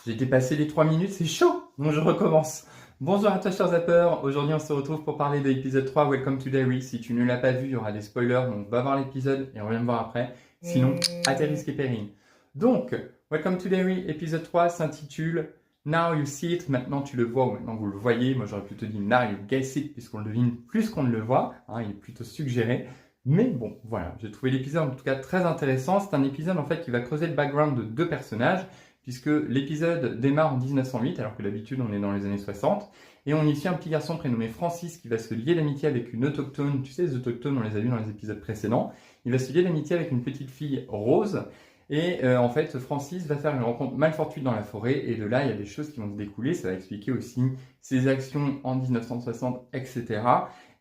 J'ai dépassé les 3 minutes, c'est chaud, donc je recommence. Bonjour à toi chers zappers, aujourd'hui on se retrouve pour parler de l'épisode 3, Welcome to Derry. Si tu ne l'as pas vu, il y aura des spoilers, donc va voir l'épisode et reviens me voir après. Sinon, à tes risques et périls. Donc, Welcome to Derry, épisode 3 s'intitule Now You See It, maintenant tu le vois ou maintenant vous le voyez. Moi j'aurais plutôt dit Now You Guess It, puisqu'on le devine plus qu'on ne le voit, il est plutôt suggéré. Mais bon, voilà, j'ai trouvé l'épisode en tout cas très intéressant. C'est un épisode en fait qui va creuser le background de deux personnages, puisque l'épisode démarre en 1908, alors que d'habitude on est dans les années 60, et on y suit un petit garçon prénommé Francis qui va se lier d'amitié avec une autochtone. Tu sais, les autochtones, on les a vus dans les épisodes précédents. Il va se lier d'amitié avec une petite fille Rose, et en fait Francis va faire une rencontre mal fortuite dans la forêt, et de là il y a des choses qui vont se découler. Ça va expliquer aussi ses actions en 1960, etc.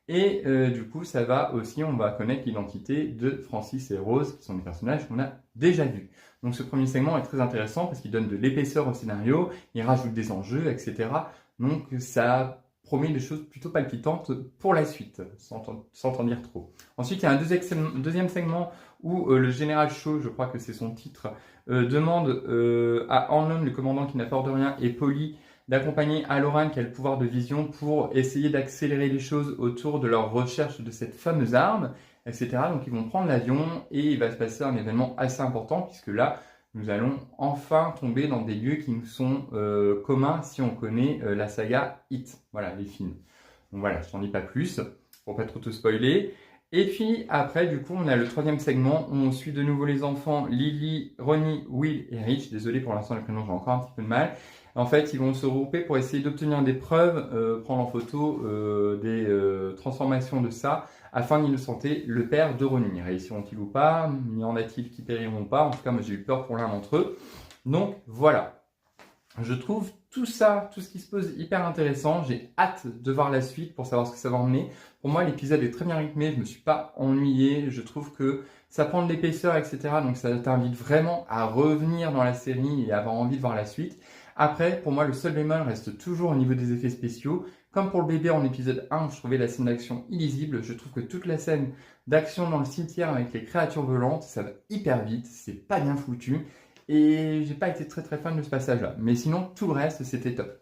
Et du coup, ça va aussi, on va connaître l'identité de Francis et Rose, qui sont des personnages qu'on a déjà vus. Donc ce premier segment est très intéressant parce qu'il donne de l'épaisseur au scénario, il rajoute des enjeux, etc. Donc ça promet des choses plutôt palpitantes pour la suite, sans t'en dire trop. Ensuite, il y a un deuxième segment où le général Shaw, je crois que c'est son titre, demande à Hanlon, le commandant qui n'a peur de rien, et Polly, d'accompagner Halloran qui a le pouvoir de vision pour essayer d'accélérer les choses autour de leur recherche de cette fameuse arme, etc. Donc ils vont prendre l'avion et il va se passer un événement assez important puisque là, nous allons enfin tomber dans des lieux qui nous sont communs si on connaît la saga It, voilà, les films. Donc voilà, je t'en dis pas plus pour pas trop te spoiler. Et puis après, du coup, on a le troisième segment où on suit de nouveau les enfants Lily, Ronnie, Will et Rich. Désolé pour l'instant, les prénoms, j'ai encore un petit peu de mal. En fait, ils vont se regrouper pour essayer d'obtenir des preuves, prendre en photo des transformations de ça, afin d'innocenter le père de Ronnie. Réussiront-ils ou pas? Y en a-t-il qui périront ou pas? En tout cas, moi j'ai eu peur pour l'un d'entre eux. Donc voilà. Je trouve tout ça, tout ce qui se pose hyper intéressant. J'ai hâte de voir la suite pour savoir ce que ça va emmener. Pour moi, l'épisode est très bien rythmé. Je me suis pas ennuyé. Je trouve que ça prend de l'épaisseur, etc. Donc ça t'invite vraiment à revenir dans la série et avoir envie de voir la suite. Après, pour moi, le seul bémol reste toujours au niveau des effets spéciaux. Comme pour le bébé en épisode 1, je trouvais la scène d'action illisible. Je trouve que toute la scène d'action dans le cimetière avec les créatures volantes, ça va hyper vite. C'est pas bien foutu. Et j'ai pas été très fan de ce passage-là. Mais sinon, tout le reste, c'était top.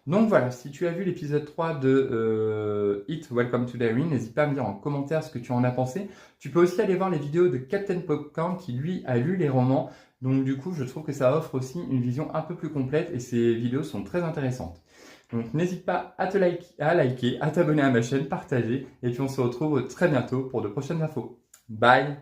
Donc voilà, si tu as vu l'épisode 3 de It, Welcome to Derry, n'hésite pas à me dire en commentaire ce que tu en as pensé. Tu peux aussi aller voir les vidéos de Captain Popcorn qui lui a lu les romans. Donc du coup, je trouve que ça offre aussi une vision un peu plus complète et ces vidéos sont très intéressantes. Donc n'hésite pas à liker, à t'abonner à ma chaîne, partager et puis on se retrouve très bientôt pour de prochaines infos. Bye!